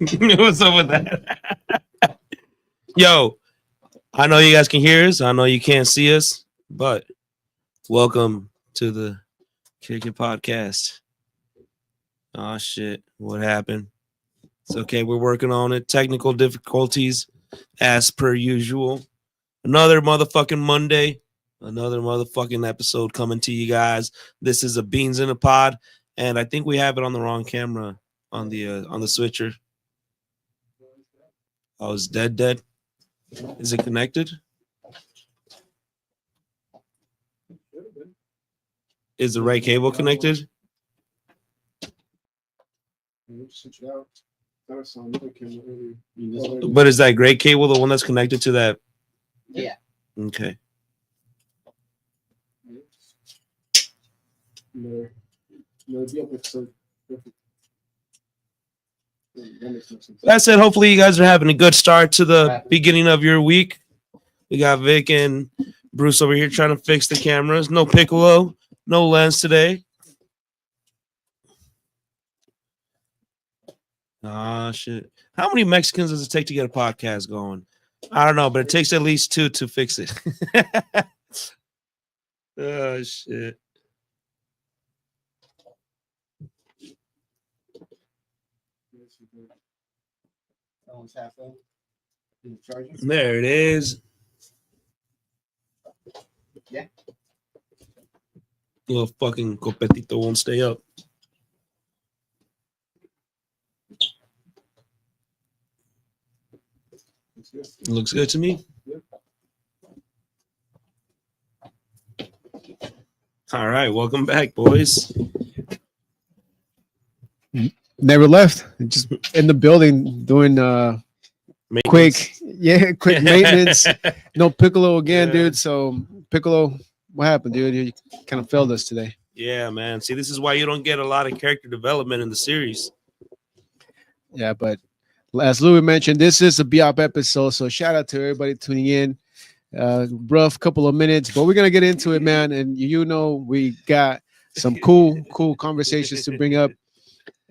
What's up with that? Yo, I know you guys can hear us. I know you can't see us, but welcome to the Kick It Podcast. Oh, shit. What happened? It's okay. We're working on it. Technical difficulties as per usual. Another motherfucking Monday. Another motherfucking episode coming to you guys. This is a Beans in a Pod, and I think we have it on the wrong camera on the switcher. Oh, it's dead. Is it connected? Is the right cable connected? But is that gray cable the one that's connected to that? Yeah. Okay. That said, hopefully you guys are having a good start to the beginning of your week. We got Vic and Bruce over here trying to fix the cameras. No Piccolo, no lens today. Ah, shit. How many Mexicans does it take to get a podcast going? I don't know, but it takes at least 2 to fix it. Oh, shit. There it is. Yeah. Little fucking copetito won't stay up. Looks good to me. All right, welcome back, boys. Never left. Just in the building doing quick maintenance. No Piccolo again, dude. So Piccolo, what happened, dude? You kind of failed us today. Yeah, man. See, this is why you don't get a lot of character development in the series. Yeah, but as Louis mentioned, this is a BIAP episode, so shout out to everybody tuning in. Rough couple of minutes, but we're gonna get into it, man. And you know we got some cool conversations to bring up.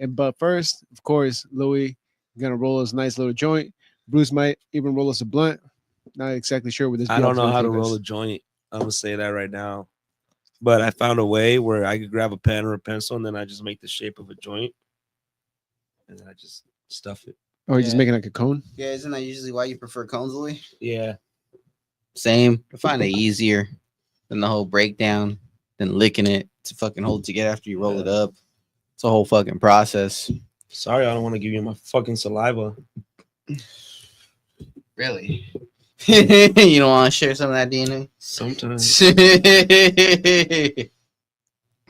But first, of course, Louis gonna roll us a nice little joint. Bruce might even roll us a blunt. Not exactly sure what this. I don't know how to roll a joint. I'm gonna say that right now. But I found a way where I could grab a pen or a pencil, and then I just make the shape of a joint, and then I just stuff it. Or just making like a cone? Yeah, isn't that usually why you prefer cones, Louis? Yeah. Same. I find it easier than the whole breakdown, than licking it to fucking hold it together after you roll it up. It's a whole fucking process. Sorry, I don't want to give you my fucking saliva. Really? You don't want to share some of that DNA? Sometimes.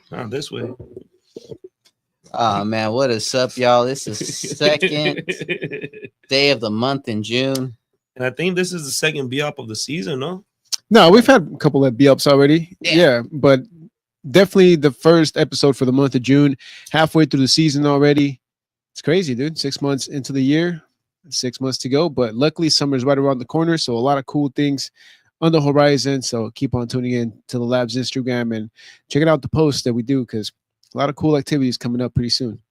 Not this way. Oh, man. What is up, y'all? This is second day of the month in June. And I think this is the second BIAP of the season, no? No, we've had a couple of BIAPs already. Yeah, but definitely the first episode for the month of June. Halfway through the season already. It's crazy, dude. 6 months into the year. 6 months to go. But luckily, summer's right around the corner. So a lot of cool things on the horizon. So keep on tuning in to the Lab's Instagram and check out the posts that we do because a lot of cool activities coming up pretty soon.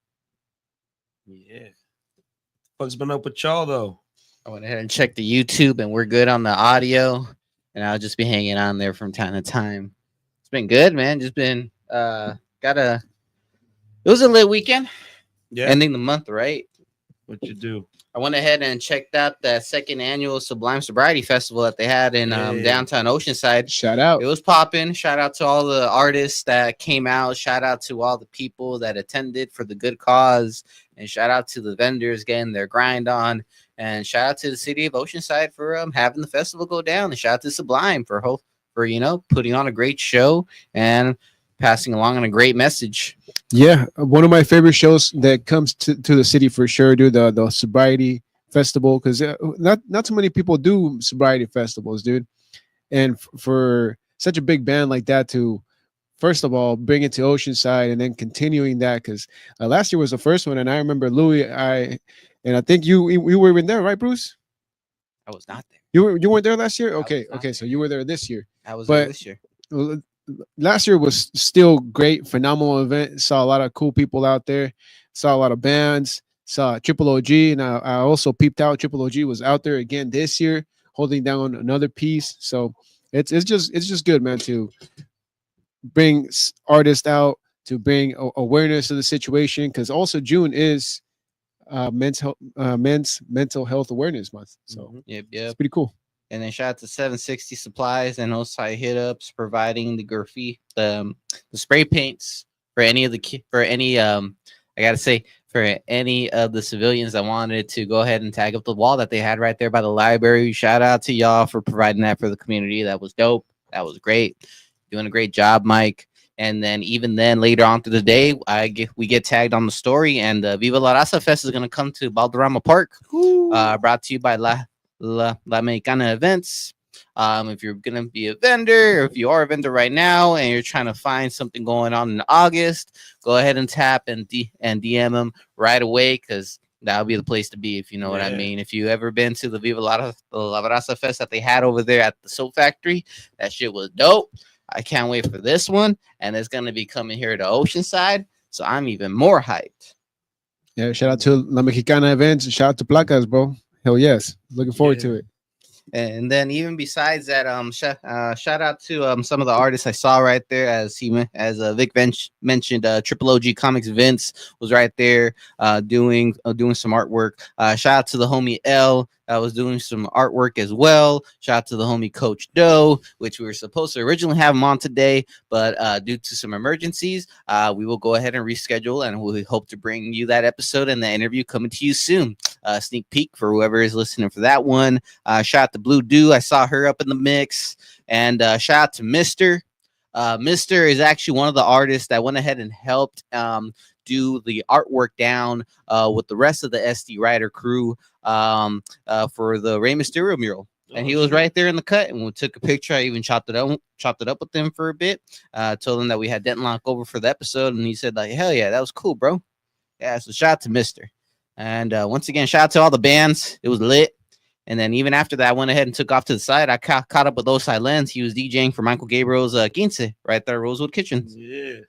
Yeah. What's been up with y'all, though? I went ahead and checked the YouTube, and we're good on the audio. And I'll just be hanging on there from time to time. It's been good, man. Just been it was a lit weekend. Yeah. Ending the month, right? What'd you do? I went ahead and checked out the second annual Sublime Sobriety Festival that they had in downtown Oceanside. Shout out. It was popping. Shout out to all the artists that came out. Shout out to all the people that attended for the good cause. And shout out to the vendors getting their grind on. And shout out to the city of Oceanside for having the festival go down. And shout out to Sublime for putting on a great show and passing along on a great message. Yeah, one of my favorite shows that comes to the city for sure, dude. The sobriety festival, because not too many people do sobriety festivals, dude. And for such a big band like that to, first of all, bring it to Oceanside and then continuing that, because last year was the first one, and I remember Louis, I think you were even there, right, Bruce? I was not there. You weren't there last year? Okay, so you were there this year. I was there this year. Last year was still great, phenomenal event. Saw a lot of cool people out there. Saw a lot of bands. saw Triple OG, and I also peeped out Triple OG was out there again this year, holding down another piece. So it's just good, man, to bring artists out, to bring awareness of the situation, because also June is men's mental health awareness month. So Yep. it's pretty cool. And then shout out to 760 Supplies and Osai Hit Ups providing the graffiti, the spray paints for any of I gotta say, for any of the civilians that wanted to go ahead and tag up the wall that they had right there by the library. Shout out to y'all for providing that for the community. That was dope. That was great. Doing a great job, Mike. And then even then later on through the day, we get tagged on the story, and Viva La Raza Fest is gonna come to Balderrama Park. Brought to you by La Mexicana Events. If you're gonna be a vendor, or if you are a vendor right now and you're trying to find something going on in August, go ahead and tap and DM them right away, because that'll be the place to be, if you know what I mean. If you ever been to the Viva La Raza Fest that they had over there at the Soap Factory, that shit was dope. I can't wait for this one, and it's gonna be coming here to Oceanside, so I'm even more hyped. Yeah, shout out to La Mexicana Events, and shout out to Placas, bro. Hell yes, looking forward to it. And then even besides that, shout out to some of the artists I saw right there, as Vic mentioned, Triple OG Comics Vince was right there doing some artwork. Shout out to the homie L that was doing some artwork as well. Shout out to the homie Coach Doe, which we were supposed to originally have him on today, but due to some emergencies, we will go ahead and reschedule, and we hope to bring you that episode and the interview coming to you soon. Sneak peek for whoever is listening for that one. Shout out to Blue Dew. I saw her up in the mix. And shout out to Mr. Mr. is actually one of the artists that went ahead and helped do the artwork down with the rest of the SD Rider crew for the Rey Mysterio mural. And he was right there in the cut, and we took a picture. I even chopped it up with him for a bit. Told him that we had Denton Lock over for the episode, and he said, like, hell yeah, that was cool, bro. Yeah, so shout out to Mr. And once again, shout out to all the bands. It was lit. And then even after that, I went ahead and took off to the side. I caught up with Osai Lens. He was DJing for Michael Gabriel's Quince right there at Rosewood Kitchens. Yeah.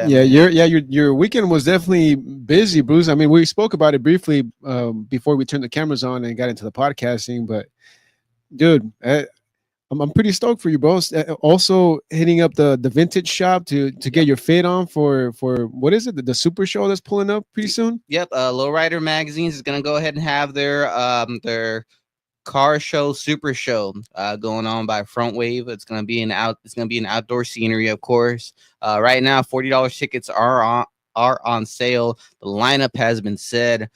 Your weekend was definitely busy, Bruce. I mean, we spoke about it briefly before we turned the cameras on and got into the podcasting. But dude, I'm pretty stoked for you, bro. Also hitting up the vintage shop to get your fit on for what is it? The super show that's pulling up pretty soon. Yep. Lowrider Magazines is gonna go ahead and have their car show, super show going on by Front Wave. It's gonna be an outdoor scenery, of course. Right now, $40 tickets are on sale. The lineup has been said.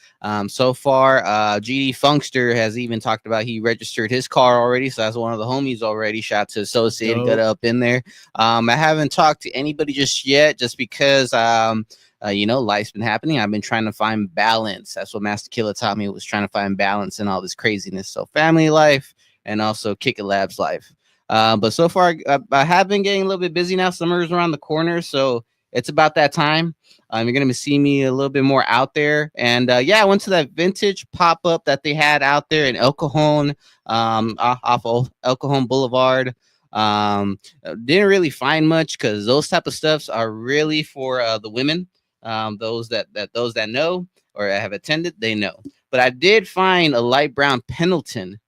So far, GD Funkster has even talked about he registered his car already, so that's one of the homies already. Shout to Associated, got up in there. I haven't talked to anybody just yet, just because life's been happening. I've been trying to find balance. That's what Master Killer taught me, was trying to find balance in all this craziness. So family life and also Kick It Labs life. But so far, I have been getting a little bit busy now. Summer's around the corner, so it's about that time. You're going to see me a little bit more out there. And I went to that vintage pop-up that they had out there in El Cajon, off of El Cajon Boulevard. Didn't really find much, because those type of stuffs are really for the women. Those that know or have attended, they know. But I did find a light brown Pendleton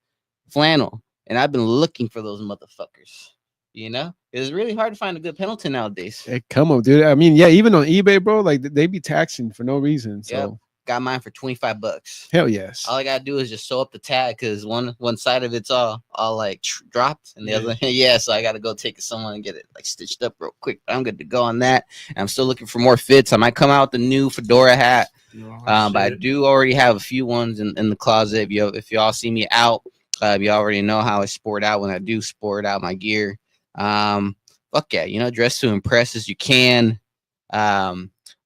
flannel, and I've been looking for those motherfuckers. It's really hard to find a good Pendleton nowadays. Hey, come on, dude. I mean, yeah, even on eBay, bro, like they be taxing for no reason. So yep. Got mine for $25. Hell yes. All I gotta do is just sew up the tag, because one side of it's all like dropped, and the other, so I gotta go take it somewhere and get it like stitched up real quick. But I'm good to go on that. And I'm still looking for more fits. I might come out with the new fedora hat, but I do already have a few ones in the closet. If y'all see me out, you already know how I sport out when I do sport out my gear. Fuck yeah, dress to impress as you can.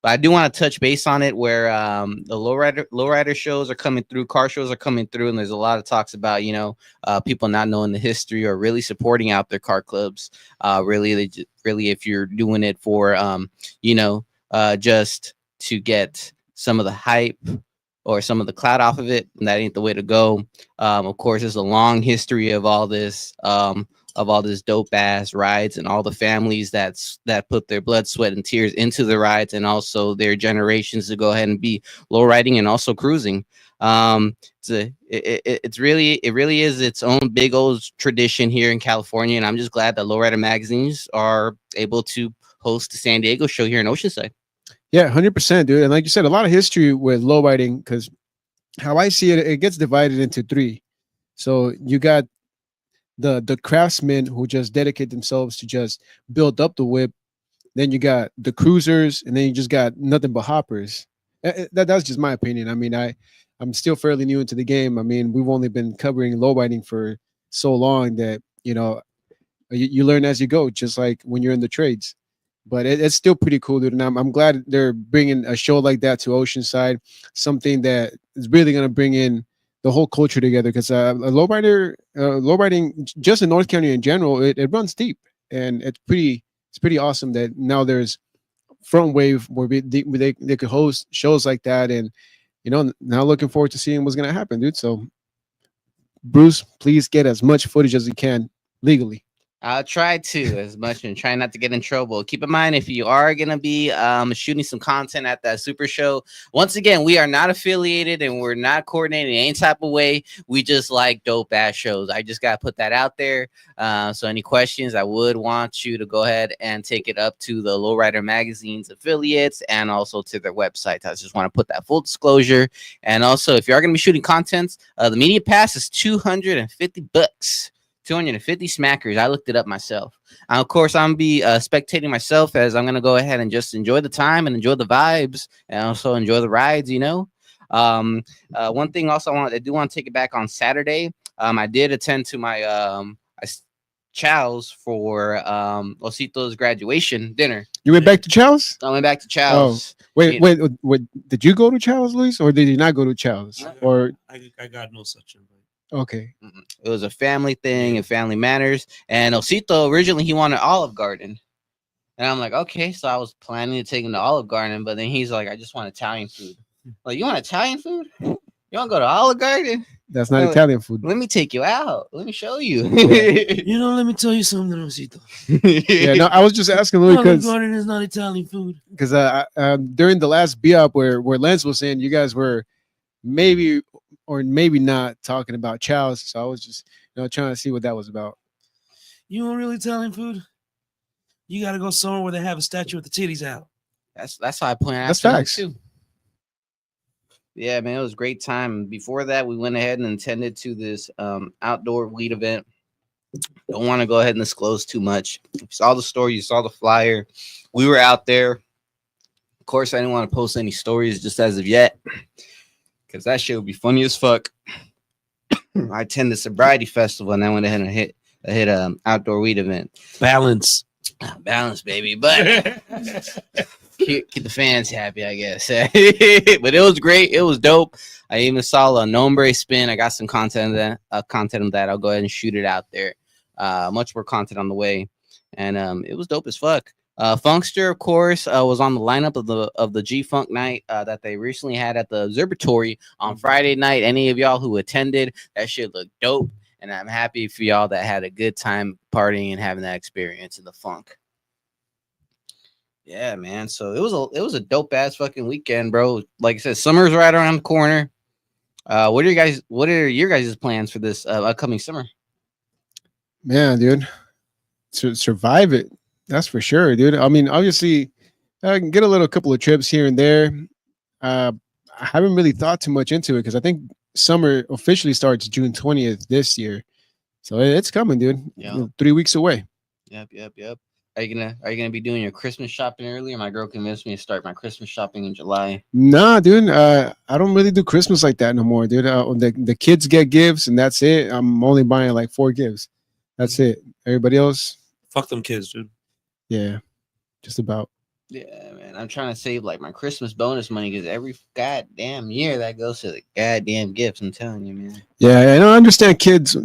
But I do want to touch base on it, where the lowrider shows are coming through, car shows are coming through, and there's a lot of talks about people not knowing the history or really supporting out their car clubs. Really, if you're doing it for just to get some of the hype or some of the clout off of it, and that ain't the way to go. Of course, there's a long history of all this. of all this dope ass rides and all the families that put their blood, sweat, and tears into the rides, and also their generations to go ahead and be low riding and also cruising. It really is its own big old tradition here in California, and I'm just glad that Lowrider magazines are able to host the San Diego show here in Oceanside. Yeah, 100%, dude. And like you said, a lot of history with low riding, because how I see it, it gets divided into three. So you got the craftsmen who just dedicate themselves to just build up the whip. Then you got the cruisers, and then you just got nothing but hoppers. That's just my opinion. I mean, I'm still fairly new into the game. I mean, we've only been covering low riding for so long that, you know, you learn as you go, just like when you're in the trades. But it's still pretty cool, dude. And I'm glad they're bringing a show like that to Oceanside, something that is really going to bring in the whole culture together. Because low riding just in North County in general, it runs deep, and it's pretty awesome that now there's Front Wave where they could host shows like that. And you know, now looking forward to seeing what's going to happen, dude. So Bruce, please get as much footage as you can legally. I'll try to as much and try not to get in trouble. Keep in mind, if you are going to be shooting some content at that super show, once again, we are not affiliated and we're not coordinating in any type of way. We just like dope ass shows. I just got to put that out there. So any questions, I would want you to go ahead and take it up to the Lowrider Magazine's affiliates and also to their website. I just want to put that full disclosure. And also, if you are going to be shooting content, the media pass is $250. 250 smackers. I looked it up myself. Of course, I'm gonna be spectating myself, as I'm gonna go ahead and just enjoy the time and enjoy the vibes and also enjoy the rides. You know, one thing also I do want to take it back on Saturday. I did attend to my Chow's for Osito's graduation dinner. You went back to Chow's? I went back to Chow's. Oh, wait. Did you go to Chow's, Luis, or did you not go to Chow's? Or I got no such invite. Okay. It was a family thing and family matters. And Osito, originally, he wanted Olive Garden. And I'm like, okay. So I was planning to take him to Olive Garden. But then he's like, I just want Italian food. Like, you want Italian food? You want to go to Olive Garden? That's not Italian food. Let me take you out. Let me show you. You know, let me tell you something, Osito. Yeah, no, I was just asking Louis Olive Garden is not Italian food. Because during the last BIAP where Lance was saying you guys were maybe or maybe not talking about Chow's, so I was just trying to see what that was about. You want real Italian food? You got to go somewhere where they have a statue with the titties out. That's how I point out. That's facts too. Yeah, man, it was a great time. Before that, we went ahead and attended to this outdoor weed event. Don't want to go ahead and disclose too much. You saw the story, you saw the flyer. We were out there. Of course, I didn't want to post any stories just as of yet, because that shit would be funny as fuck. I attended the sobriety festival and I went ahead and hit outdoor weed event. Balance, baby. But keep the fans happy, I guess. But it was great. It was dope. I even saw a nombre spin. I got some content of that. I'll go ahead and shoot it out there. Much more content on the way, and it was dope as fuck. Funkster, of course, was on the lineup of the G-Funk night that they recently had at the Observatory on Friday night. Any of y'all who attended, that shit looked dope, and I'm happy for y'all that had a good time partying and having that experience in the funk. Yeah, man. So it was a dope ass fucking weekend, bro. Like I said, summer's right around the corner. What are your guys' plans for this upcoming summer? Man, dude, to survive it. That's for sure, dude. I mean, obviously, I can get a couple of trips here and there. I haven't really thought too much into it because I think summer officially starts June 20th this year. So it's coming, dude. Yeah. 3 weeks away. Yep. Are you gonna be doing your Christmas shopping early? My girl convinced me to start my Christmas shopping in July. Nah, dude. I don't really do Christmas like that no more, dude. The kids get gifts and that's it. I'm only buying like 4 gifts. That's it. Everybody else, fuck them kids, dude. Yeah, just about. Yeah, man. I'm trying to save like my Christmas bonus money because every goddamn year that goes to the goddamn gifts. I'm telling you, man. Yeah, I don't understand kids.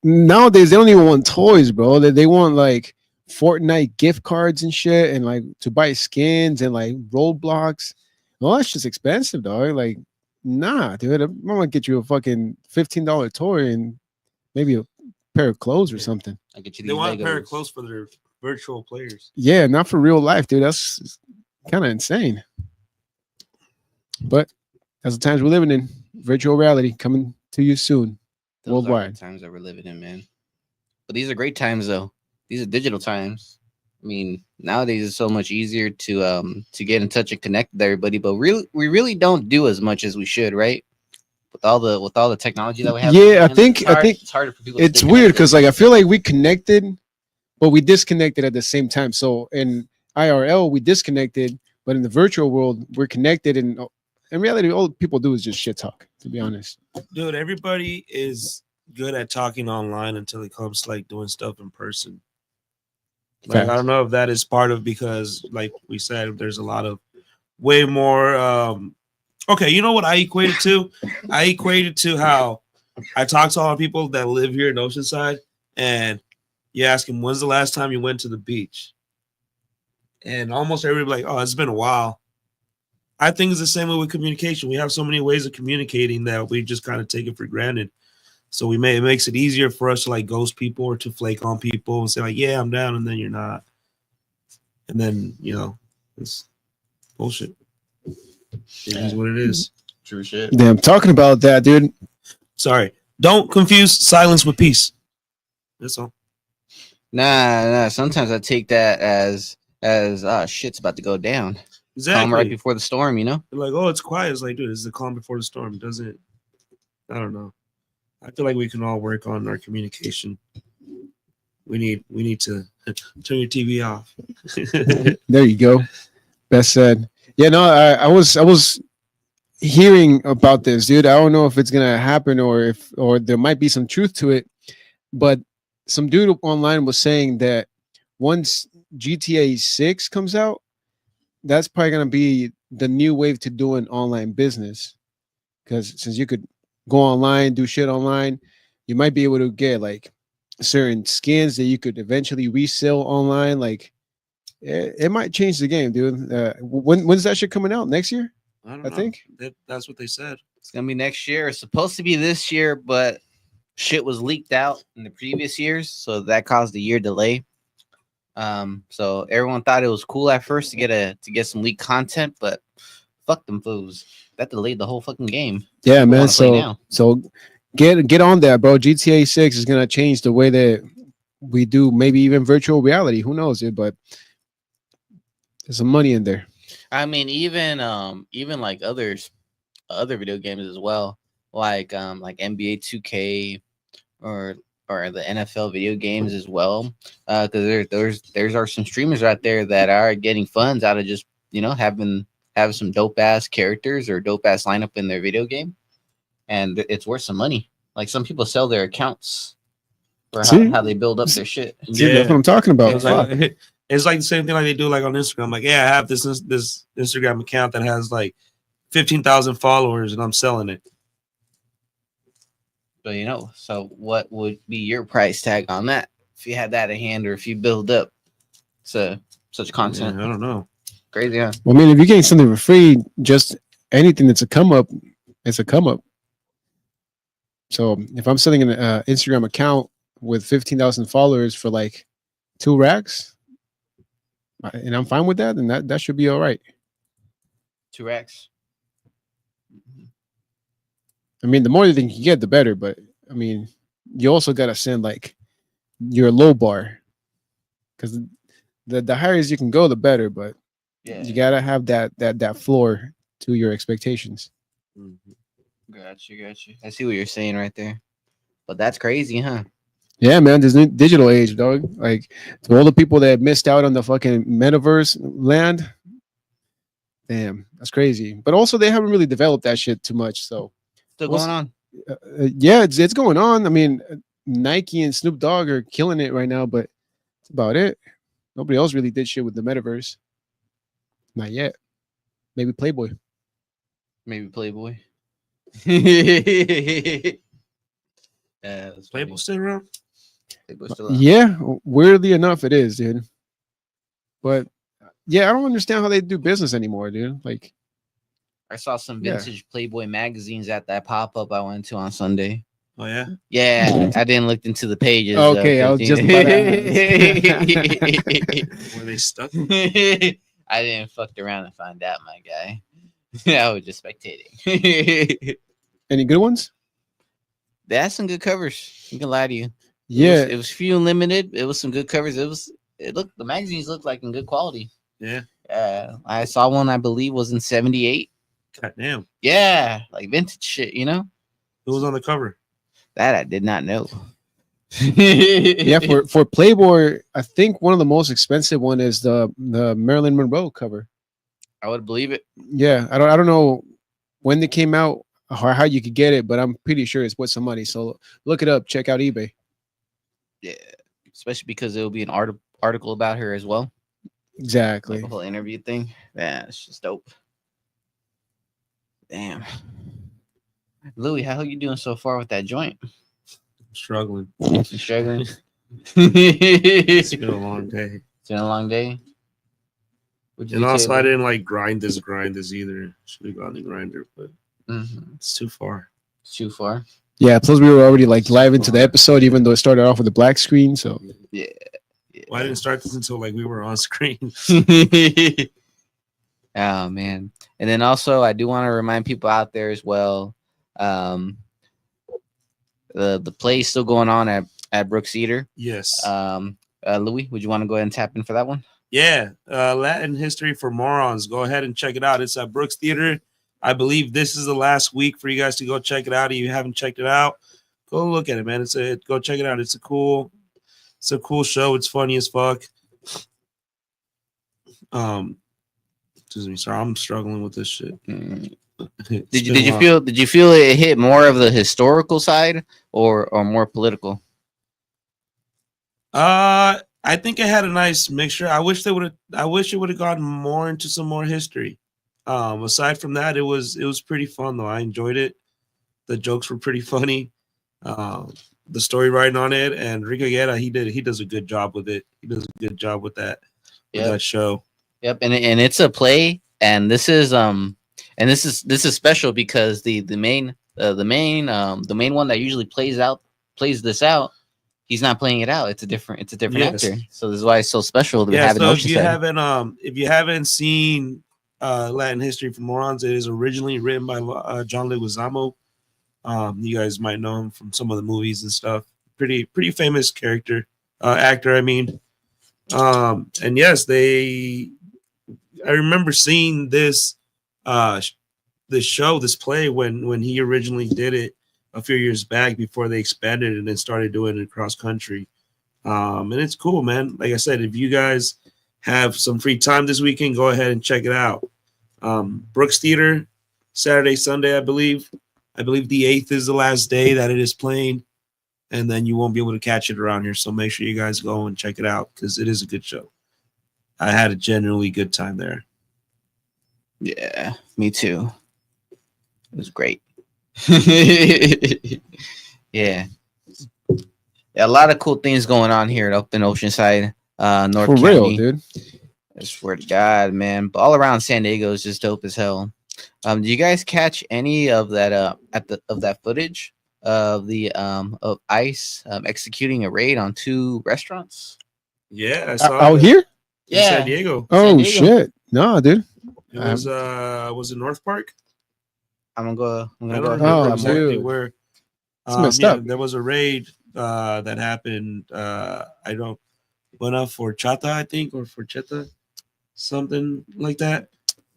Nowadays they don't even want toys, bro. They want like Fortnite gift cards and shit, and like to buy skins and like Roblox. Well, that's just expensive, dog. Like, nah, dude. I'm gonna get you a fucking $15 toy and maybe a pair of clothes or something. I get you They these want a pair of Legos. clothes for their virtual players. Yeah, not for real life, dude. That's kind of insane. But that's the times we're living in. Virtual reality coming to you soon. Those worldwide. are the times that we're living in, man. But these are great times, though. These are digital times. I mean, nowadays it's so much easier to get in touch and connect with everybody. But we really don't do as much as we should, right? With all the technology that we have. Yeah, I man, think it's harder for people. it's to stay weird connected. because like I feel like we connected, but we disconnected at the same time. So in IRL we disconnected, but in the virtual world we're connected. And in reality, all people do is just shit talk. To be honest, Dude, everybody is good at talking online until it comes to like doing stuff in person. Like, Facts. I don't know if that is part of because, like we said, there's a lot of way more. Okay, you know what I equated to? I equated to how I talk to all the people that live here in Oceanside, and you ask them, when's the last time you went to the beach? And almost everybody like, oh, it's been a while. I think it's the same way with communication. We have so many ways of communicating that we just kind of take it for granted. So it makes it easier for us to like ghost people or to flake on people and say like, yeah, I'm down, and then you're not. And then, it's bullshit. It is what it is. True shit. damn. Talking about that, dude. Sorry. Don't confuse silence with peace. That's all. Nah. Sometimes I take that as shit's about to go down. Exactly. Calm right before the storm, you know. They're like, oh, it's quiet. It's like, dude, this is the calm before the storm. It doesn't. I don't know. I feel like we can all work on our communication. We need to turn your TV off. There you go. Best said. Yeah, no, I was hearing about this, dude. I don't know if it's gonna happen or there might be some truth to it, but some dude online was saying that once GTA 6 comes out, that's probably gonna be the new wave to doing online business. Because since you could go online, do shit online, you might be able to get like certain skins that you could eventually resell online. Like it might change the game, dude. When's that shit coming out? Next year? I don't I know. think. That's what they said. It's gonna be next year. It's supposed to be this year, but shit was leaked out in the previous years, so that caused a year delay. So everyone thought it was cool at first to get some leaked content, but fuck them fools. That delayed the whole fucking game. Yeah, People man. wanna play now. So get on that, bro. GTA 6 is gonna change the way that we do maybe even virtual reality. Who knows, dude? But there's some money in there. I mean, even like other video games as well, like NBA 2K or the NFL video games as well. Because there's are some streamers out there that are getting funds out of just having some dope ass characters or dope ass lineup in their video game, and it's worth some money. Like some people sell their accounts for how they build up their shit. See, that's what I'm talking about. It's like the same thing like they do like on Instagram. Like, yeah, I have this Instagram account that has like 15,000 followers and I'm selling it. But so what would be your price tag on that if you had that in hand, or if you build up such content? Yeah, I don't know. Crazy, huh? Well, I mean, if you're getting something for free, just anything that's a come up, it's a come up. So if I'm selling an Instagram account with 15,000 followers for like 2 racks, and I'm fine with that, then that should be all right. 2 racks. I mean, the more you can get, the better. But I mean, you also gotta send like your low bar, because the higher as you can go, the better. But Yeah, you gotta have that floor to your expectations. got you. I see what you're saying right there. But that's crazy, huh? Yeah, man, this new digital age, dog. Like to all the people that missed out on the fucking metaverse land, damn, that's crazy. But also, they haven't really developed that shit too much. So Still going on. yeah, it's going on. I mean, Nike and Snoop Dogg are killing it right now, but that's about it. Nobody else really did shit with the metaverse. Not yet. Maybe Playboy. Maybe Playboy. That's Playboy still around? Playboy's still out. Yeah, weirdly enough, it is, dude. But yeah, I don't understand how they do business anymore, dude. Like, I saw some Yeah. vintage Playboy magazines at that pop up I went to on Sunday. Oh yeah. Yeah, I didn't look into the pages. Okay, I was just about to Were they stuck? I didn't fuck around and find out, my guy. I was just spectating. Any good ones? They had some good covers. You can lie to you. Yeah, It was few and limited. It was some good covers. The magazines looked like in good quality. Yeah. I saw one I believe was in 78. God damn. Yeah, like vintage shit, you know? Who was on the cover? That I did not know. yeah. For Playboy, I think one of the most expensive one is the Marilyn Monroe cover. I would believe it. Yeah, I don't know when they came out or how you could get it, but I'm pretty sure it's worth some money. So look it up. Check out eBay. Yeah, especially because it'll be an article about her as well. Exactly. Like a whole interview thing. Yeah, it's just dope. Damn. Louis, how are you doing so far with that joint? Struggling. You struggling? It's It's been a long day. been a long day. What'd you And do also, today, I didn't like grind this either. Should have gone to grinder, but Mhm. it's too far. It's too far. Yeah. Plus, we were already like live into the episode, even though it started off with a black screen. So Yeah. Well, I didn't start this until like we were on screen. Oh man. And then also I do want to remind people out there as well. The play is still going on at Brooks Theater. Yes. Louis, would you want to go ahead and tap in for that one? Yeah. Latin History for Morons. Go ahead and check it out. It's at Brooks Theater. I believe this is the last week for you guys to go check it out. If you haven't checked it out, go look at it, man. Go check it out. It's a cool show. It's funny as fuck. Excuse me, sorry, I'm struggling with this shit. Did you feel it hit more of the historical side or more political? I think it had a nice mixture. I wish it would have gone more into some more history. Aside from that, it was pretty fun though. I enjoyed it. The jokes were pretty funny. The story writing on it, and Rico Guerra, he does a good job with it. He does a good job with that that show. Yep, and it's a play, and this is special because the main one that usually plays this out, he's not playing it out. It's a different Yes. actor. So this is why it's so special to have an So Oceanside. if you haven't seen Latin History for Morons, it is originally written by John Leguizamo. You guys might know him from some of the movies and stuff. Pretty famous actor. I mean, and yes, I remember seeing this this play when he originally did it a few years back before they expanded it and then started doing it across country. And it's cool, man. Like I said, if you guys have some free time this weekend, go ahead and check it out. Brooks Theater, Saturday, Sunday, I believe. I believe the 8th is the last day that it is playing, and then you won't be able to catch it around here. So make sure you guys go and check it out because it is a good show. I had a genuinely good time there. Yeah, me too. It was great. Yeah, a lot of cool things going on here up in Oceanside, North for County. real, dude. I swear to God, man. But all around San Diego is just dope as hell. Do you guys catch any of that of that footage of of ICE executing a raid on 2 restaurants? Yeah, I saw Out that here? in San Diego. Oh Diego. shit! No, dude. It was it North Park? I'm gonna I go. don't ahead remember Oh, exactly dude. where. It's messed up. There was a raid that happened. I don't went up for Chata, I think, or for Cheta, something like that.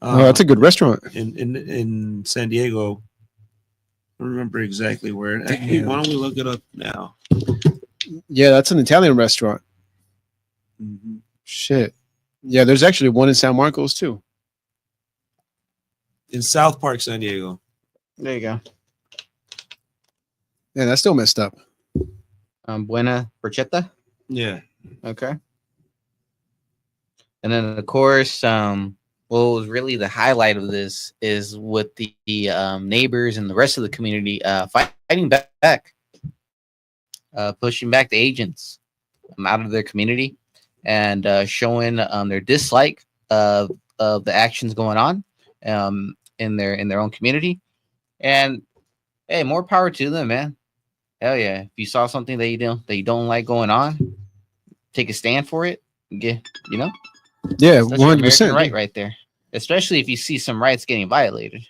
Oh, that's a good restaurant. in San Diego. I don't remember exactly where. Actually, why don't we look it up now? Yeah, that's an Italian restaurant. Mm-hmm. Shit. Yeah, there's actually one in San Marcos too. In South Park, San Diego. There you go. Yeah, that's still messed up. Buena Porchetta. Yeah. Okay. And then of course, what was really the highlight of this is with the neighbors and the rest of the community fighting back, pushing back the agents out of their community and showing their dislike of the actions going on in their own community. And hey, more power to them, man. Hell yeah. If you saw something that you don't like going on, take a stand for it. Get, you know, Yeah, that's your American 100%. right right there. Especially if you see some rights getting violated.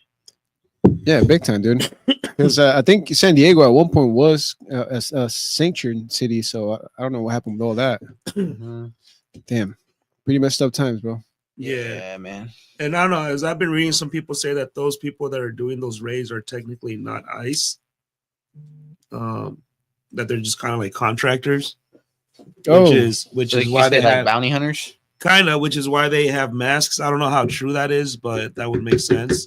Yeah, big time, dude. Because I think San Diego at one point was a sanctuary city, so I don't know what happened with all that. Mhm. Damn, pretty messed up times, bro. Yeah. Man. And I don't know, as I've been reading, some people say that those people that are doing those raids are technically not ICE. That they're just kind of like contractors, Oh, which So is you why say they like have bounty hunters. which is why they have masks. I don't know how true that is, but that would make sense.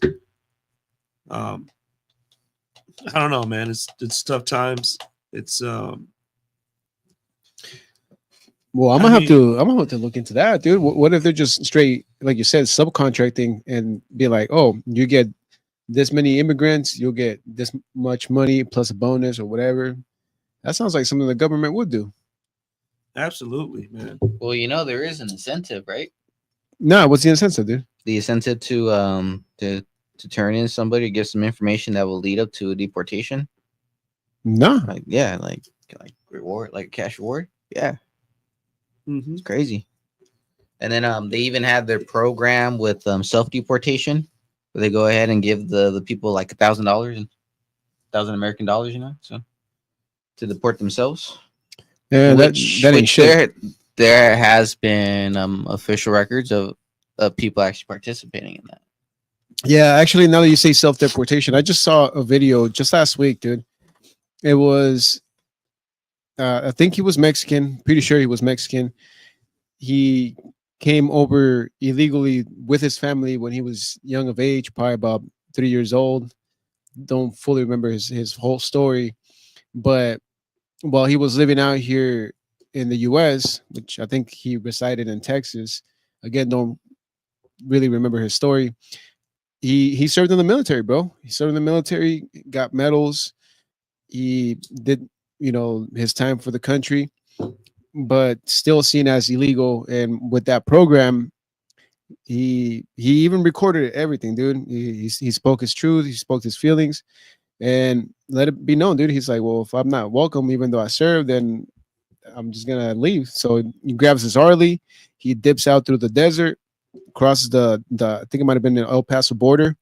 I don't know, man. It's tough times. It's well, I'm I gonna mean- have to look into that, dude. What if they're just straight, like you said, subcontracting and be like, oh, you get this many immigrants, you'll get this much money plus a bonus or whatever. That sounds like something the government would do. absolutely, man. Well, there is an incentive, right? Nah, what's the incentive, dude? The incentive to turn in somebody, give some information that will lead up to a deportation. Nah. Like reward, like cash reward. Yeah, Mm-hmm. it's crazy. And then they even had their program with self deportation, where they go ahead and give the people like $1,000 and $1,000 American, so to deport themselves. Yeah, that ain't shit. There has been official records of people actually participating in that. Yeah, actually, now that you say self-deportation, I just saw a video just last week, dude. It was, I think he was Mexican. Pretty sure he was Mexican. He came over illegally with his family when he was young of age, probably about 3 years old. Don't fully remember his whole story, but while he was living out here in the U.S., which I think he resided in Texas, again, don't really remember his story. He served in the military, bro. He served in the military, got medals. He did, his time for the country, but still seen as illegal. And with that program, he even recorded everything, dude. He spoke his truth. He spoke his feelings, and let it be known, dude. He's like, well, if I'm not welcome, even though I served, then I'm just gonna leave. So he grabs his Harley. He dips out through the desert, crosses the I think it might have been the El Paso border,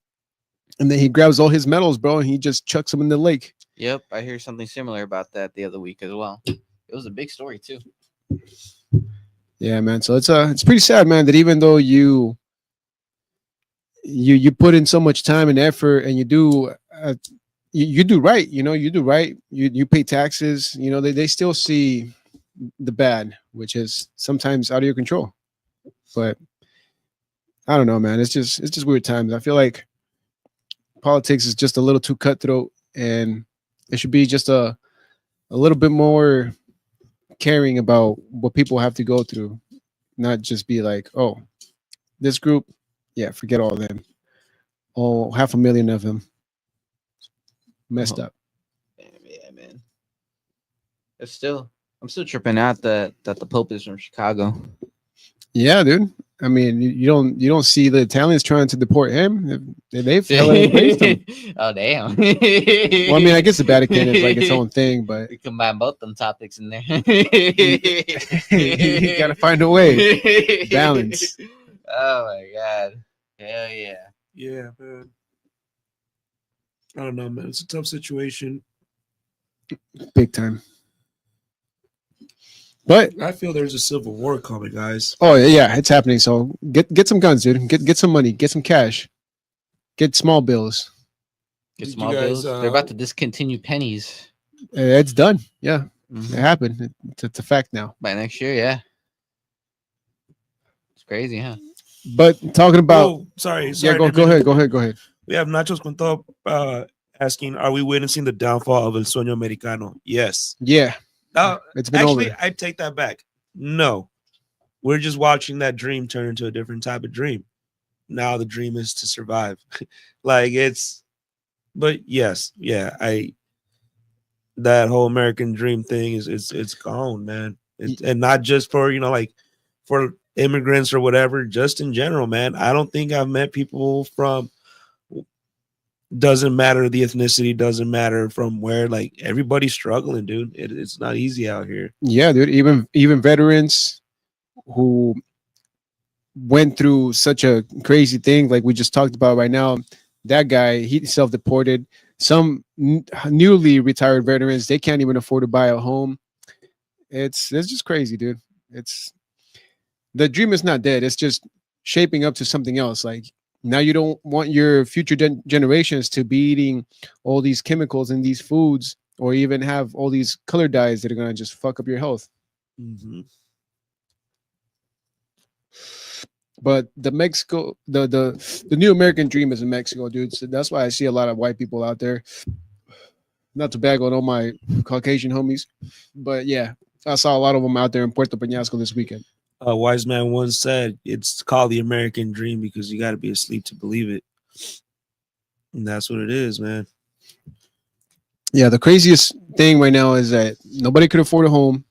and then he grabs all his medals, bro, and he just chucks them in the lake. Yep, I hear something similar about that the other week as well. It was a big story too. Yeah, man. So it's pretty sad, man, that even though you put in so much time and effort, and you do you do right, you do right, you pay taxes, they still see the bad, which is sometimes out of your control. But I don't know, man. It's just weird times. I feel like politics is just a little too cutthroat, and it should be just a little bit more caring about what people have to go through, not just be like, oh, this group, yeah, forget all of them. Oh, 500,000 of them messed up. Yeah, man. I'm still tripping out that the Pope is from Chicago. Yeah, dude. I mean, you don't see the Italians trying to deport him. They've hella embraced him. Oh damn. Well, I mean, I guess the Vatican is like its own thing, but we combine both them topics in there. you gotta find a way. Balance. Oh my god. Hell yeah. Yeah, man. I don't know, man. It's a tough situation. Big time. But I feel there's a civil war coming, guys. oh yeah, it's happening. So get some guns, dude. Get some money. Get some cash. Get small bills. Get Did small you guys, bills. They're about to discontinue pennies. It's done. Yeah, Mhm. it happened. It's a fact now. By next year, yeah. It's crazy, huh? But talking about Oh, sorry. yeah, go ahead. We have Nachos con todo asking, are we witnessing the downfall of El Sueño Americano? Yes. Yeah, Uh, it's been actually, over. I take that back. No. We're just watching that dream turn into a different type of dream. Now the dream is to survive. But yes, yeah, that whole American dream thing it's gone, man. And not just for, for immigrants or whatever, just in general, man. I don't think I've met people from Doesn't matter the ethnicity, doesn't matter from where. Like everybody's struggling, dude. It's not easy out here. Yeah, dude. Even veterans who went through such a crazy thing, like we just talked about right now. That guy, he self-deported. Some newly retired veterans, they can't even afford to buy a home. It's just crazy, dude. It's the dream is not dead. It's just shaping up to something else. Like now, you don't want your future generations to be eating all these chemicals in these foods, or even have all these color dyes that are gonna just fuck up your health. Mm-hmm. But the new American dream is in Mexico, dude. So that's why I see a lot of white people out there. Not to bag on all my Caucasian homies, but yeah, I saw a lot of them out there in Puerto Peñasco this weekend. A wise man once said, "It's called the American dream because you got to be asleep to believe it." And that's what it is, man. Yeah, the craziest thing right now is that nobody could afford a home.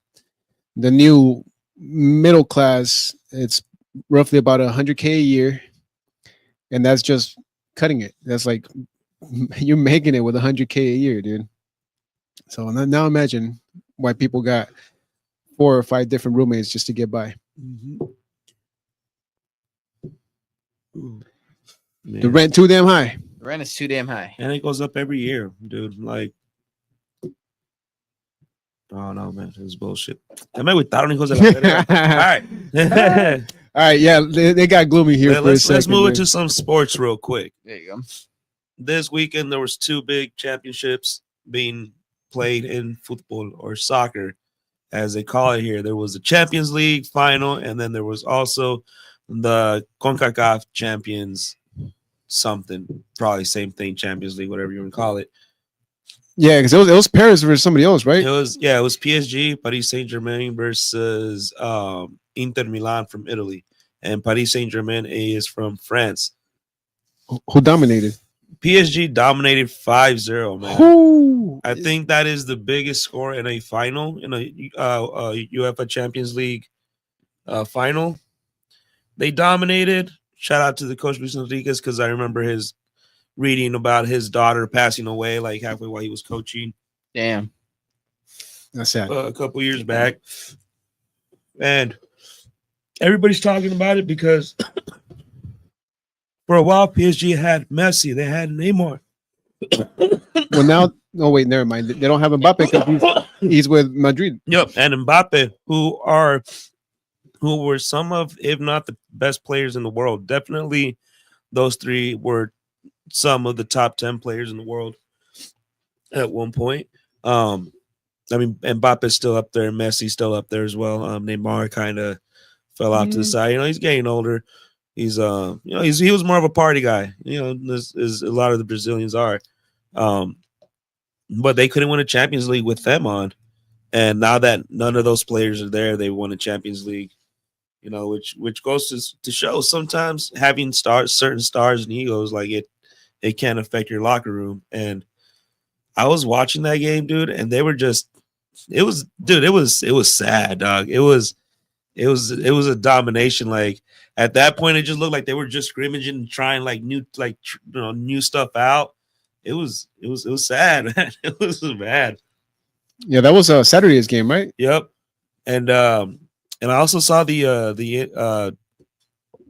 The new middle class, it's roughly about 100K a year, and that's just cutting it. That's like you're making it with 100K a year, dude. So now imagine why people got 4 or 5 different roommates just to get by. Mm-hmm. Ooh, The rent too damn high. The rent is too damn high. and it goes up every year, dude. Like, oh no, man, it's bullshit. All right. All right, yeah, they got gloomy here. Let's move into some sports real quick. There you go. This weekend there was 2 big championships being played in football or soccer, as they call it here. There was the Champions League final, and then there was also the CONCACAF Champions something, probably same thing, Champions League, whatever you want to call it. Yeah, because it was Paris versus somebody else, right? It was PSG, Paris Saint-Germain versus Inter Milan from Italy, and Paris Saint-Germain is from France. Who dominated? PSG dominated 5-0, man. Who? I think that is the biggest score in a final, in a UEFA Champions League final. They dominated. Shout out to the coach Luis Enriquez, because I remember his reading about his daughter passing away like halfway while he was coaching. Damn. That's sad. A couple years back. And everybody's talking about it because for a while PSG had Messi, they had Neymar. Well, now, oh wait, never mind. They don't have Mbappe because he's with Madrid. Yep, and Mbappe, who were some of, if not the best players in the world. Definitely those 3 were some of the top 10 players in the world at one point. I mean, Mbappe's still up there, Messi's still up there as well. Neymar kind of fell off to the side. You know, he's getting older. He's he was more of a party guy. You know, this is a lot of the Brazilians are. But they couldn't win a Champions League with them on. And now that none of those players are there, they won a Champions League. You know, which goes to show sometimes having certain stars and egos, like it can affect your locker room. And I was watching that game, dude, and they were just it was sad, dog. It was a domination. Like at that point, it just looked like they were just scrimmaging and trying new stuff out. It was sad, man. It was bad. Yeah, that was Saturday's game, right? Yep. And I also saw the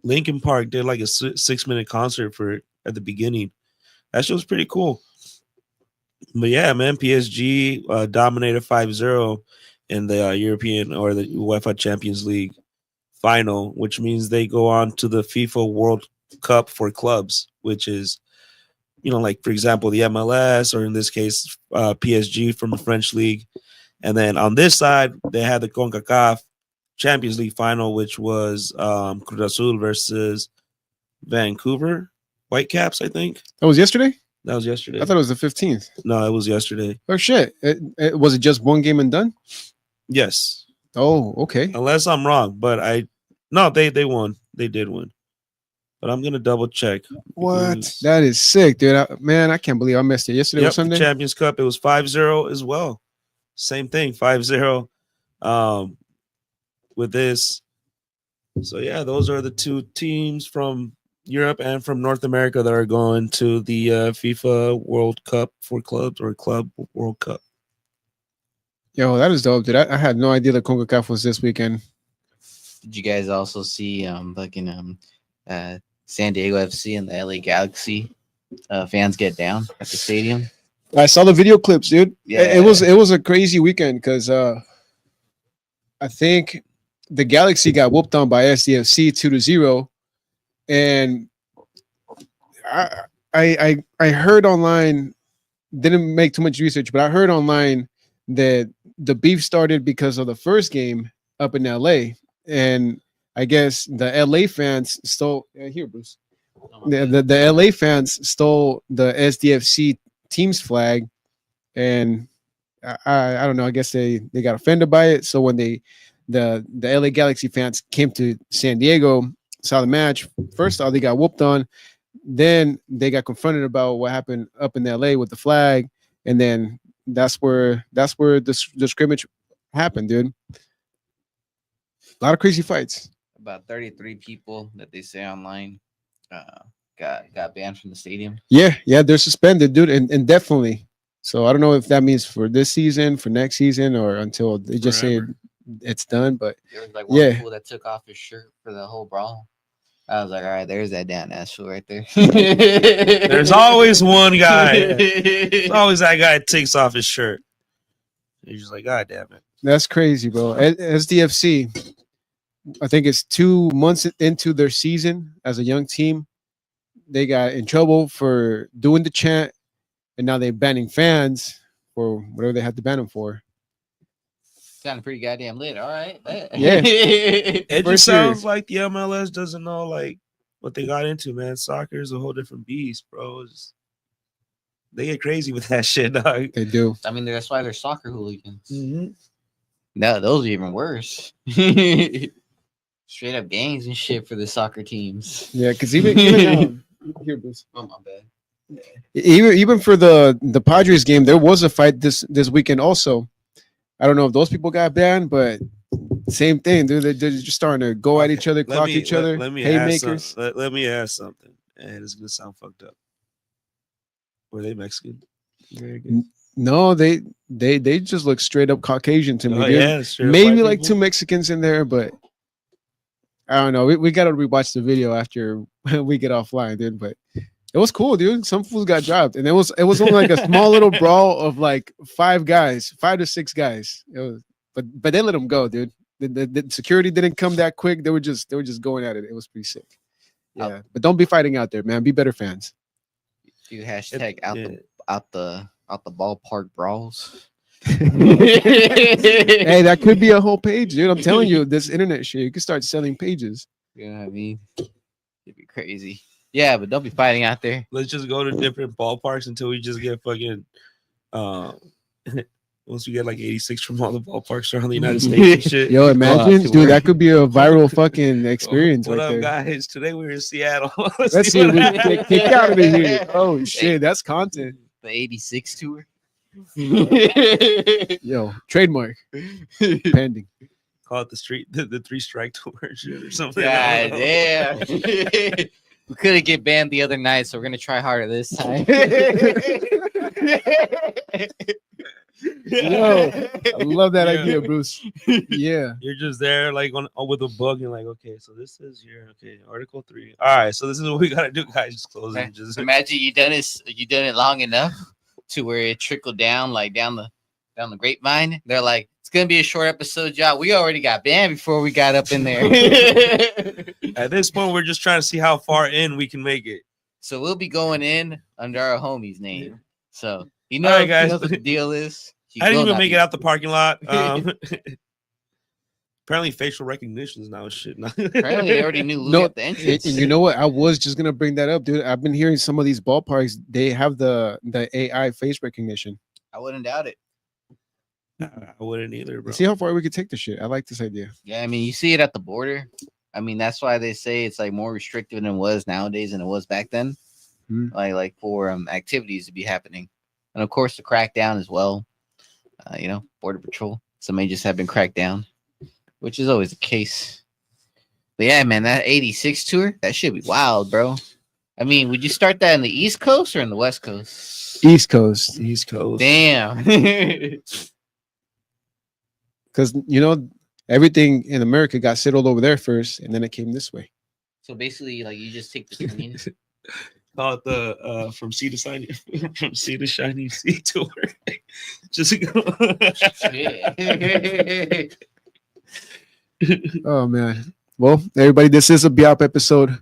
Linkin Park did like a 6-minute concert for it at the beginning. That shit was pretty cool. But yeah, man, PSG dominated 5-0 in the European or the UEFA Champions League final, which means they go on to the FIFA World Cup for clubs, which is, you know, like, for example, the MLS, or in this case, PSG from the French league. And then on this side, they had the CONCACAF Champions League final, which was Cruz Azul versus Vancouver Whitecaps, I think. That was yesterday? That was yesterday. I thought it was the 15th. No, it was yesterday. Oh, shit. Was it just one game and done? Yes. Oh, okay. Unless I'm wrong, but they won. They did win. But I'm going to double check. What? That is sick, dude. I can't believe I missed it. Yesterday was Sunday? Champions Cup, it was 5-0 as well. Same thing, 5-0 with this. So, yeah, those are the 2 teams from Europe and from North America that are going to the FIFA World Cup for clubs or Club World Cup. Yo, that is dope, dude. I had no idea the CONCACAF was this weekend. Did you guys also see San Diego FC and the LA Galaxy fans get down at the stadium? I saw the video clips, dude. Yeah. It was a crazy weekend because I think the Galaxy got whooped on by SDFC 2-0, and I heard online, didn't make too much research, but I heard online that the beef started because of the first game up in LA, and I guess the LA fans stole here, Bruce. The LA fans stole the SDFC team's flag, and I don't know. I guess they got offended by it. So when the LA Galaxy fans came to San Diego, saw the match, first off they got whooped on, then they got confronted about what happened up in LA with the flag, and then that's where the scrimmage happened, dude. A lot of crazy fights. About 33 people that they say online got banned from the stadium. Yeah, they're suspended, dude, and definitely. So I don't know if that means for this season, for next season, or until they just say it's done. But there was like one fool that took off his shirt for the whole brawl. I was like, all right, there's that damn ass fool right there. There's always one guy. There's always that guy that takes off his shirt. He's just like, God damn it. That's crazy, bro. SDFC, I think it's 2 months into their season as a young team. They got in trouble for doing the chant, and now they're banning fans for whatever they had to ban them for. Sounding pretty goddamn lit. All right. Yeah. It just sounds like the MLS doesn't know like what they got into, man. Soccer is a whole different beast, bro. They get crazy with that shit, dog. They do. I mean, that's why they're soccer hooligans. Mm-hmm. No, those are even worse. Straight up gangs and shit for the soccer teams. Yeah, because even here, Bruce. Oh, my bad. Even for the Padres game, there was a fight this weekend also. I don't know if those people got banned, but same thing, dude. They're just starting to go at each other, clock each other. Let me haymakers. let me ask something, and it's gonna sound fucked up. Were they Mexican? No, they just look straight up Caucasian to me. Oh, dude. yeah, maybe like two Mexicans in there, but I don't know. We got to rewatch the video after we get offline, dude. But it was cool, dude. Some fools got dropped, and it was only like a small little brawl of like 5 to 6 guys. It was, but they let them go, dude. The security didn't come that quick. They were just going at it. It was pretty sick. Yeah, but don't be fighting out there, man. Be better fans. You hashtag out the ballpark brawls. Hey, that could be a whole page, dude. I'm telling you, this internet shit, you could start selling pages. You know what I mean? It'd be crazy. Yeah, but don't be fighting out there. Let's just go to different ballparks until we just get fucking once we get like 86 from all the ballparks around the United States and shit. Yo, imagine, dude, that could be a viral fucking experience. What right up, there. Guys? Today we're in Seattle. Let's see if we can get kicked out of here. Oh shit, that's content. The 86 tour. Yo, trademark pending. Call it the 3 strike tour shit or something. God damn. We couldn't get banned the other night, so we're gonna try harder this time. Yo, I love that idea, Bruce. Yeah, you're just there like with a book and like, okay, so this is your Article 3. All right, so this is what we gotta do, guys. Just close it. Just imagine you done it long enough to where it trickled down like down the grapevine. They're like, it's gonna be a short episode, y'all. We already got banned before we got up in there. At this point, we're just trying to see how far in we can make it. So we'll be going in under our homie's name. Yeah. So all right, guys. You know what the deal is. I didn't even make it out the parking lot. Apparently, facial recognition is now shit. Apparently, they already knew Louis at the entrance. And you know what? I was just gonna bring that up, dude. I've been hearing some of these ballparks. They have the AI face recognition. I wouldn't doubt it. I wouldn't either, bro. See how far we could take this shit. I like this idea. Yeah, I mean, you see it at the border. I mean, that's why they say it's like more restrictive than it was nowadays than it was back then. Like for activities to be happening, and of course the crackdown as well. Border patrol. Some may just have been cracked down, which is always the case. But yeah, man, that 86 tour, that should be wild, bro. I mean, would you start that in the East Coast or in the West Coast? East Coast, East Coast. Damn. because everything in America got settled over there first, and then it came this way. So basically, like, you just take the train. Call it the from sea to shiny from sea to shiny sea tour. Just go. Shit. Oh man. Well, everybody, this is a BIAP episode.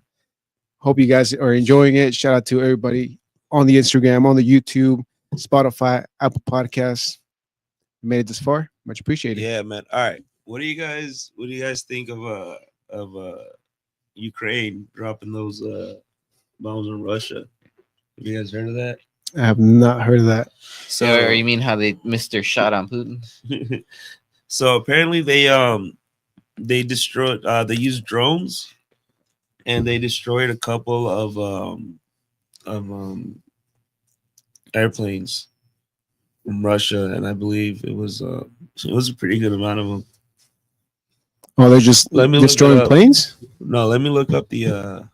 Hope you guys are enjoying it. Shout out to everybody on the Instagram, on the YouTube, Spotify, Apple Podcasts. Made it this far. Much appreciated. Yeah, man. All right. What do you guys think of Ukraine dropping those bombs on Russia? Have you guys heard of that? I have not heard of that. So, or you mean how they missed their shot on Putin? So apparently they destroyed they used drones and they destroyed a couple of airplanes from Russia, and I believe it was a pretty good amount of them. Oh, they're just Let me look it destroying up. planes? No, let me look up the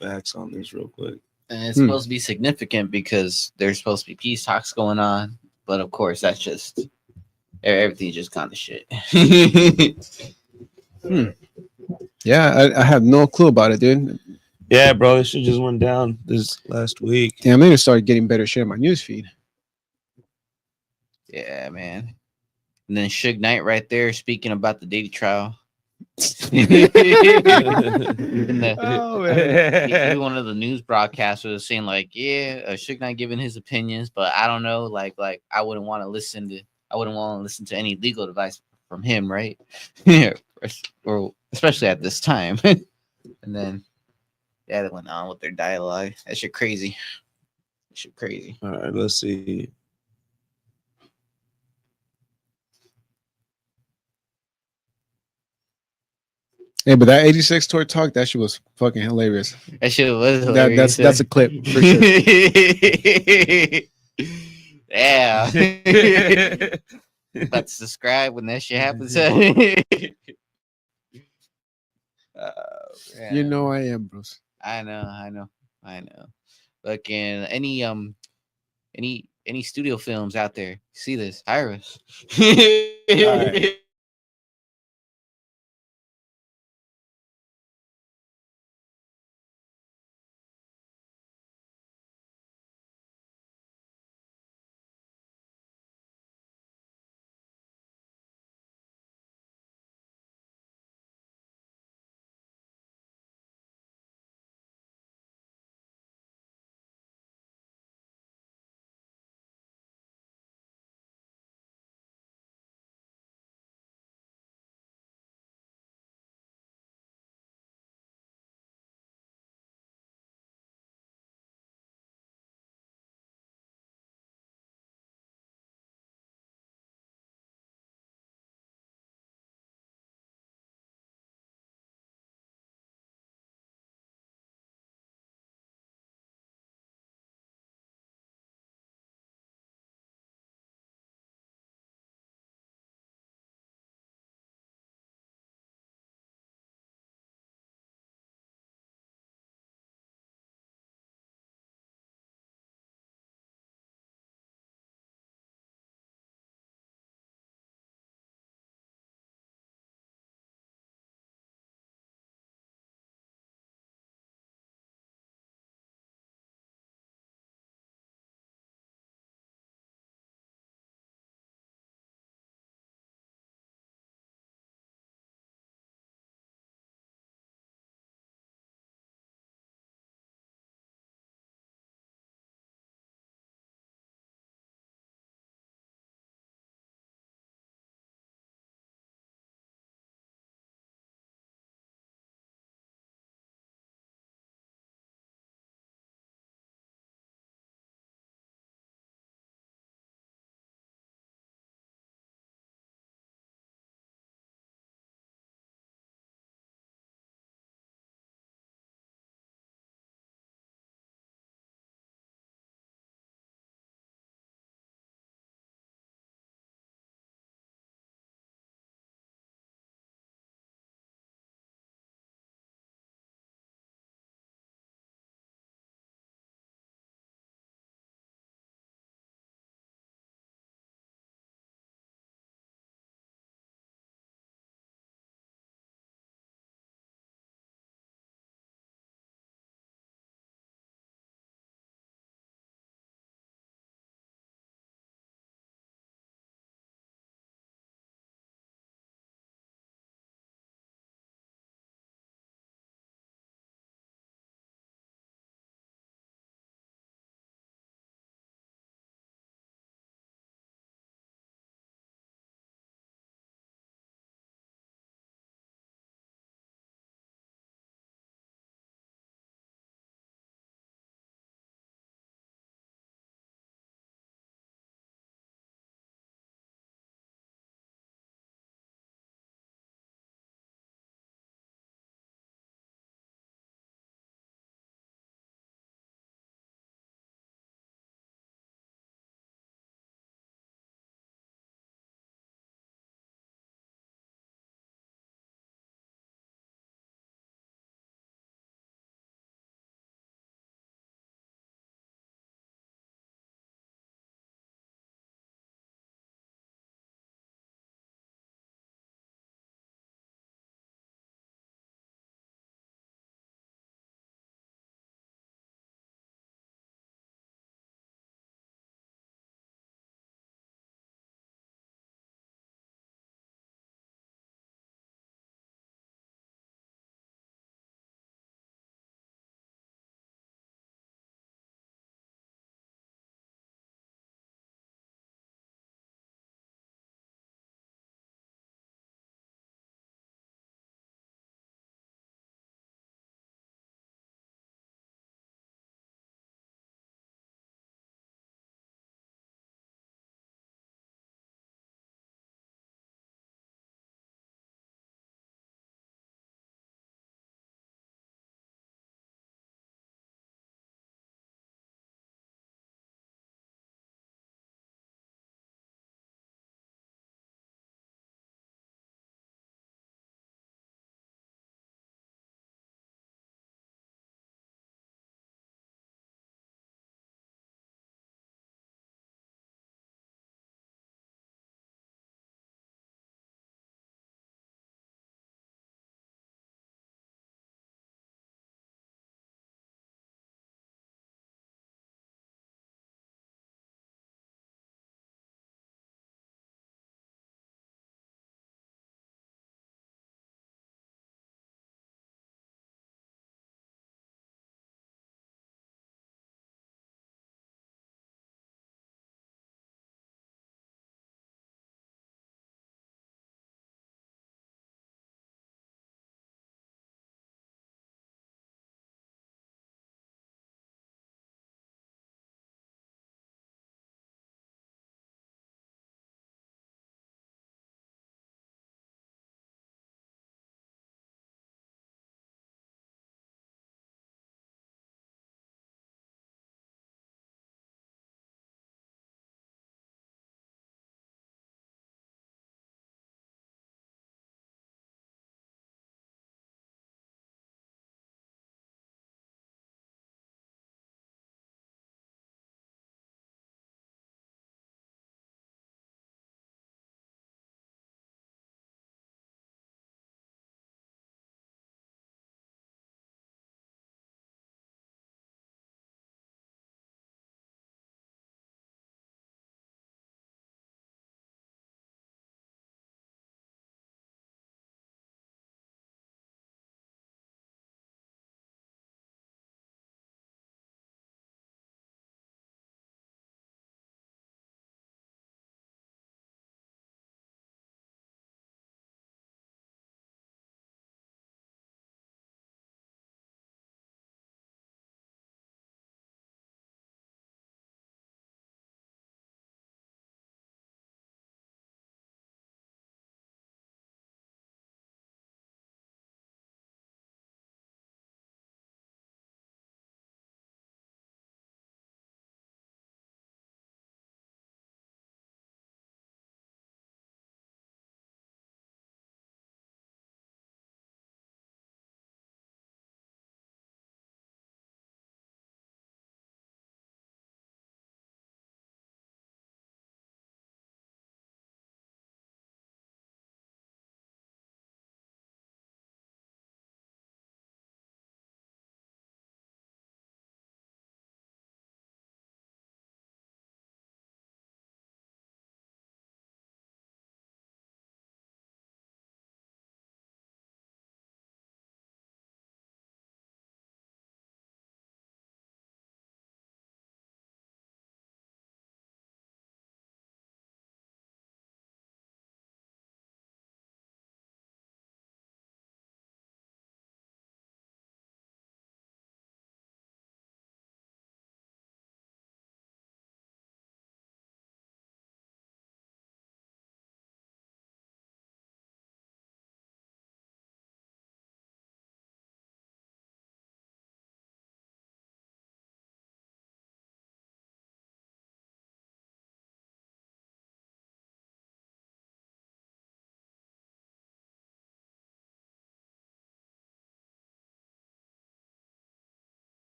facts on this real quick. And it's supposed to be significant because there's supposed to be peace talks going on. But of course, that's just everything's just kind of shit. Yeah, I have no clue about it, dude. Yeah, bro, this shit just went down this last week. Damn, they just started getting better shit on my newsfeed. Yeah, man. And then Suge Knight right there speaking about the Diddy trial. Even Oh, man. one of the news broadcasters was saying like, yeah, Suge Knight giving his opinions, but I don't know, like I wouldn't want to listen to any legal advice from him, right? or especially at this time. And then yeah, they went on with their dialogue. That shit crazy. All right, let's see. Hey, but that 86 tour talk, that shit was fucking hilarious. That shit was hilarious. That's a clip for sure. Yeah. About to subscribe when that shit happens. You know I am, bros. I know. Fucking any studio films out there, see this, hire us. All right.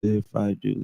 if I do.